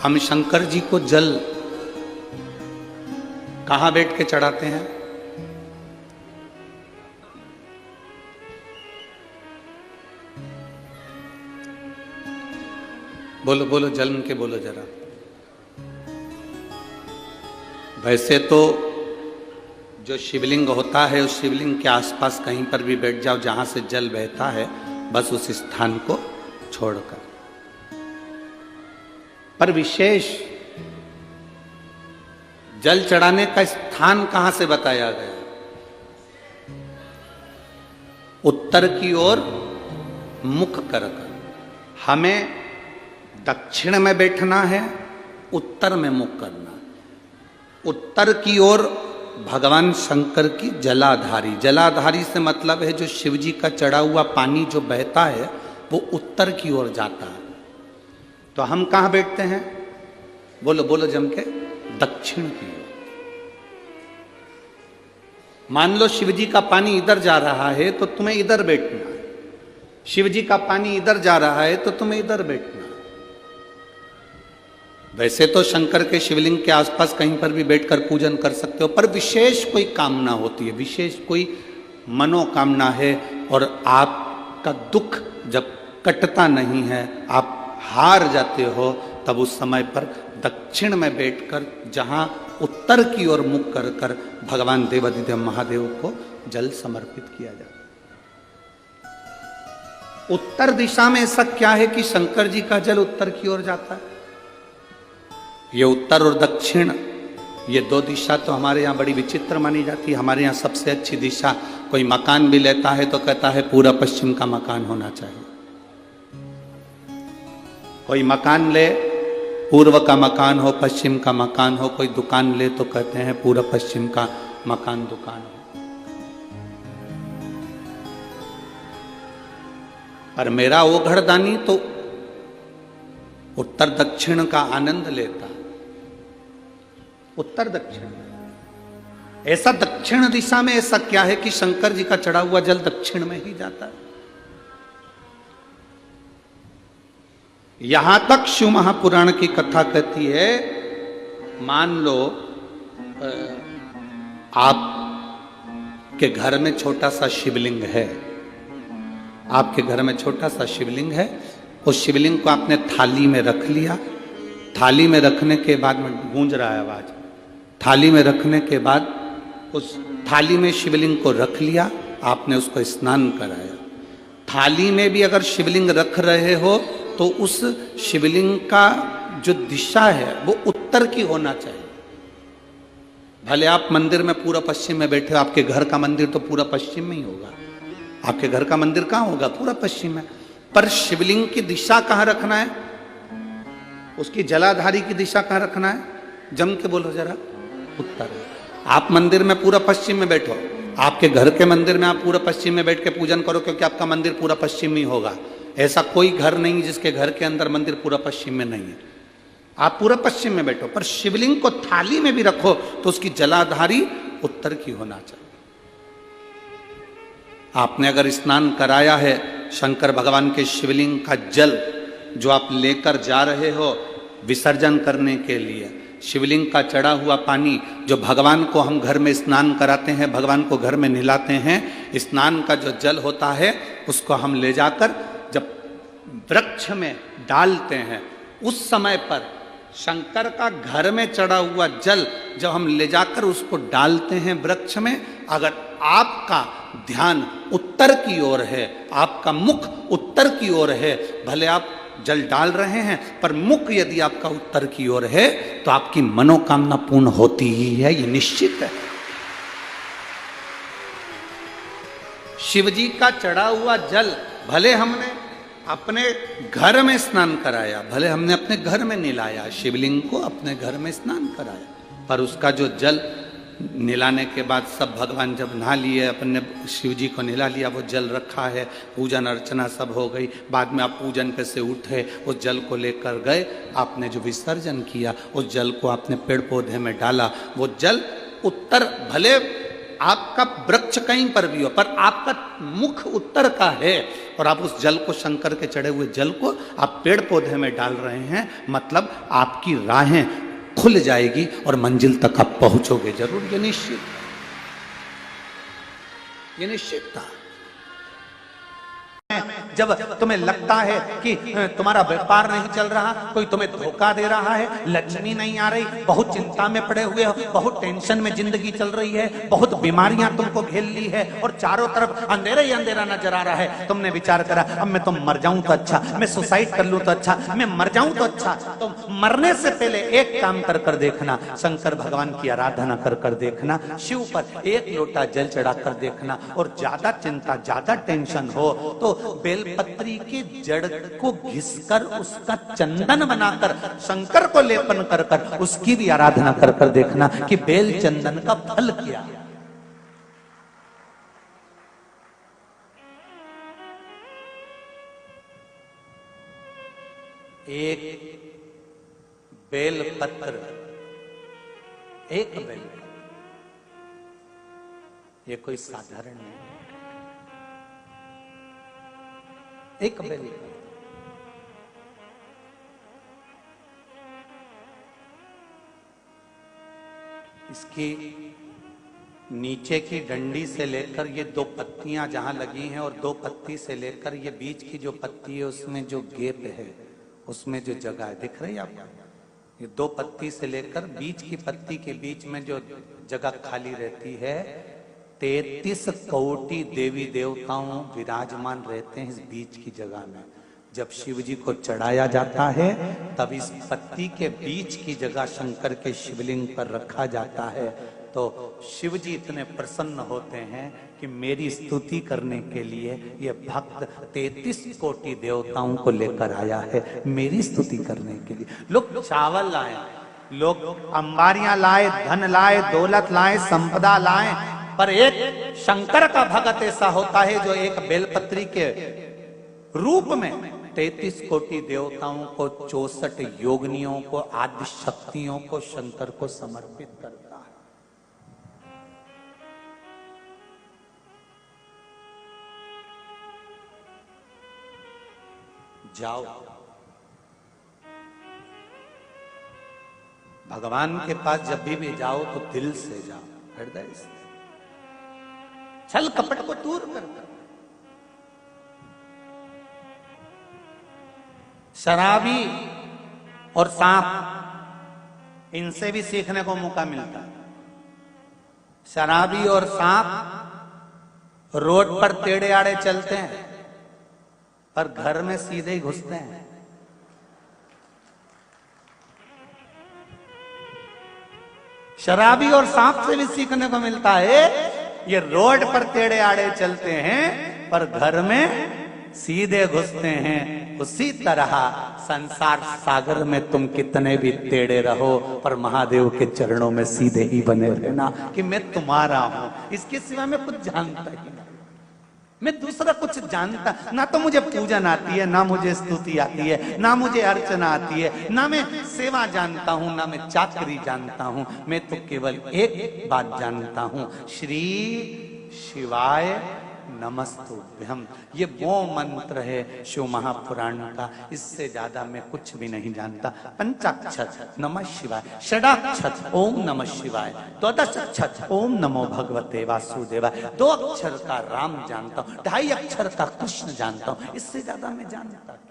हम शंकर जी को जल कहां बैठ के चढ़ाते हैं? बोलो बोलो, जल के बोलो जरा। वैसे तो जो शिवलिंग होता है उस शिवलिंग के आसपास कहीं पर भी बैठ जाओ जहां से जल बहता है, बस उस स्थान को छोड़कर। पर विशेष जल चढ़ाने का स्थान कहां से बताया गया? उत्तर की ओर मुख कर। हमें दक्षिण में बैठना है, उत्तर में मुख करना है। उत्तर की ओर भगवान शंकर की जलाधारी, जलाधारी से मतलब है जो शिव जी का चढ़ा हुआ पानी जो बहता है वो उत्तर की ओर जाता है। तो हम कहां बैठते हैं? बोलो बोलो जम के, दक्षिण की ओर। मान लो शिव जी का पानी इधर जा रहा है तो तुम्हें इधर बैठना है, शिव जी का पानी इधर जा रहा है तो तुम्हें इधर बैठना है। वैसे तो शंकर के शिवलिंग के आसपास कहीं पर भी बैठकर पूजन कर सकते हो, पर विशेष कोई कामना होती है, विशेष कोई मनोकामना है और आपका दुख जब कटता नहीं है, आप हार जाते हो, तब उस समय पर दक्षिण में बैठकर जहां उत्तर की ओर मुख कर कर भगवान देवाधिदेव महादेव को जल समर्पित किया जाता है। उत्तर दिशा में ऐसा क्या है कि शंकर जी का जल उत्तर की ओर जाता है? ये उत्तर और दक्षिण, ये दो दिशा तो हमारे यहाँ बड़ी विचित्र मानी जाती है। हमारे यहाँ सबसे अच्छी दिशा, कोई मकान भी लेता है तो कहता है पूरा पश्चिम का मकान होना चाहिए। कोई मकान ले, पूर्व का मकान हो, पश्चिम का मकान हो। कोई दुकान ले तो कहते हैं पूरा पश्चिम का मकान दुकान हो। पर मेरा वो घरदानी तो उत्तर दक्षिण का आनंद लेता, उत्तर दक्षिण। ऐसा दक्षिण दिशा में ऐसा क्या है कि शंकर जी का चढ़ा हुआ जल दक्षिण में ही जाता है? यहां तक शिव महापुराण की कथा कहती है, मान लो आपके घर में छोटा सा शिवलिंग है, आपके घर में छोटा सा शिवलिंग है, उस शिवलिंग को आपने थाली में रख लिया। थाली में रखने के बाद में गूंज रहा है आवाज, थाली में रखने के बाद उस थाली में शिवलिंग को रख लिया, आपने उसको स्नान कराया। थाली में भी अगर शिवलिंग रख रहे हो तो उस शिवलिंग का जो दिशा है वो उत्तर की होना चाहिए। भले आप मंदिर में पूरा पश्चिम में बैठे हो, आपके घर का मंदिर तो पूरा पश्चिम में ही होगा। आपके घर का मंदिर कहाँ होगा? पूरा पश्चिम में। पर शिवलिंग की दिशा कहाँ रखना है? उसकी जलाधारी की दिशा कहाँ रखना है? जम के बोलो जरा, उत्तर। आप मंदिर में पूरा पश्चिम में बैठो, आपके घर के मंदिर में आप पूरा पश्चिम में बैठ के पूजन करो, क्योंकि आपका मंदिर पूरा पश्चिम ही होगा। ऐसा कोई घर नहीं जिसके घर के अंदर मंदिर पूरा पश्चिम में नहीं है। आप पूरा पश्चिम में बैठो, पर शिवलिंग को थाली में भी रखो तो उसकी जलाधारी उत्तर की होना चाहिए। आपने अगर स्नान कराया है शंकर भगवान के शिवलिंग का जल जो आप लेकर जा रहे हो विसर्जन करने के लिए, शिवलिंग का चढ़ा हुआ पानी जो भगवान को हम घर में स्नान कराते हैं, भगवान को घर में नहलाते हैं, स्नान का जो जल होता है उसको हम ले जाकर जब वृक्ष में डालते हैं, उस समय पर शंकर का घर में चढ़ा हुआ जल जब हम ले जाकर उसको डालते हैं वृक्ष में, अगर आपका ध्यान उत्तर की ओर है, आपका मुख उत्तर की ओर है, भले आप जल डाल रहे हैं पर मुख यदि आपका उत्तर की ओर है तो आपकी मनोकामना पूर्ण होती ही है, ये निश्चित है। शिव जी का चढ़ा हुआ जल भले हमने अपने घर में स्नान कराया, भले हमने अपने घर में नहलाया, शिवलिंग को अपने घर में स्नान कराया, पर उसका जो जल नहलाने के बाद सब भगवान जब नहा लिए, अपने शिव जी को नहला लिया, वो जल रखा है, पूजन अर्चना सब हो गई, बाद में आप पूजन पे से उठे, उस जल को लेकर गए, आपने जो विसर्जन किया उस जल को आपने पेड़ पौधे में डाला, वो जल उत्तर, भले आपका वृक्ष कहीं पर भी हो पर आपका मुख उत्तर का है और आप उस जल को, शंकर के चढ़े हुए जल को आप पेड़ पौधे में डाल रहे हैं, मतलब आपकी राहें खुल जाएगी और मंजिल तक आप पहुंचोगे जरूर। ये निश्चित, ये निश्चित था। जब तुम्हें लगता है कि तुम्हारा व्यापार नहीं चल रहा, कोई तुम्हें धोखा दे रहा है, लक्ष्मी नहीं आ रही, बहुत चिंता में पड़े हुए हो, बहुत टेंशन में जिंदगी चल रही है, बहुत बीमारियां तुमको घेर ली है और चारों तरफ अंधेरा ही अंधेरा नजर आ रहा है, तुमने विचार करा अब मैं तो मर जाऊं तो अच्छा, मैं सुसाइड कर लूं तो अच्छा, मैं मर जाऊं तो अच्छा। तो मरने से पहले एक काम कर कर देखना, शंकर भगवान की आराधना कर कर देखना, शिव पर एक लोटा जल चढ़ा कर देखना, और ज्यादा चिंता, ज्यादा टेंशन हो तो बेलपत्री की जड़ को घिसकर उसका चंदन बनाकर शंकर को लेपन कर कर उसकी भी आराधना कर कर देखना कि बेल चंदन का फल क्या। एक बेलपत्र, एक बेल, ये कोई साधारण नहीं, एक बेल। इसकी नीचे की डंडी से लेकर ये दो पत्तियां जहां लगी हैं और दो पत्ती से लेकर ये बीच की जो पत्ती है उसमें जो गैप है, उसमें जो जगह है, दिख रही है आपको? ये दो पत्ती से लेकर बीच की पत्ती के बीच में जो जगह खाली रहती है, 33 कोटि देवी देवताओं विराजमान रहते हैं इस बीच की जगह में। जब शिव जी को चढ़ाया जाता है तब इस पत्ती के बीच की जगह शंकर के शिवलिंग पर रखा जाता है, तो शिव जी इतने प्रसन्न होते हैं कि मेरी स्तुति करने के लिए ये भक्त 33 कोटि देवताओं को लेकर आया है, मेरी स्तुति करने के लिए। लोग चावल लाए, लोग अंबारियां लाए, धन लाए, दौलत लाए, संपदा लाए, पर एक शंकर का भक्त ऐसा होता है जो एक बेलपत्री के रूप में 33 कोटि देवताओं को, 64 योगिनियों को, आदि शक्तियों को शंकर को समर्पित करता है। जाओ भगवान के पास, जब भी जाओ तो दिल से जाओ, हृदय से, छल कपट को दूर कर। शराबी और सांप, इनसे भी सीखने को मौका मिलता है। शराबी और सांप रोड पर टेढ़े आड़े चलते हैं पर घर में सीधे ही घुसते हैं। शराबी और सांप से भी सीखने को मिलता है, ये रोड पर टेढ़े आड़े चलते हैं पर घर में सीधे घुसते हैं। उसी तरह संसार सागर में तुम कितने भी टेढ़े रहो पर महादेव के चरणों में सीधे ही बने रहना कि मैं तुम्हारा हूं, इसके सिवा मैं कुछ जानता ही नहीं, मैं दूसरा कुछ जानता ना, तो मुझे पूजन आती है, ना मुझे स्तुति आती है, ना मुझे अर्चना आती है, ना मैं सेवा जानता हूं, ना मैं चाकरी जानता हूं, मैं तो केवल एक बात जानता हूं, श्री शिवाय नमस्तुभ्यम। ये वो मंत्र है शिव महापुराण का, इससे ज्यादा मैं कुछ भी नहीं जानता। पंचाक्षर नमः शिवाय, षडाक्षर ओम नमः शिवाय, द्वादशाक्षर ओम नमो भगवते वासुदेवाय, 2 अक्षर का राम जानता हूँ, 2.5 अक्षर का कृष्ण जानता हूँ, इससे ज्यादा मैं जानता हूँ।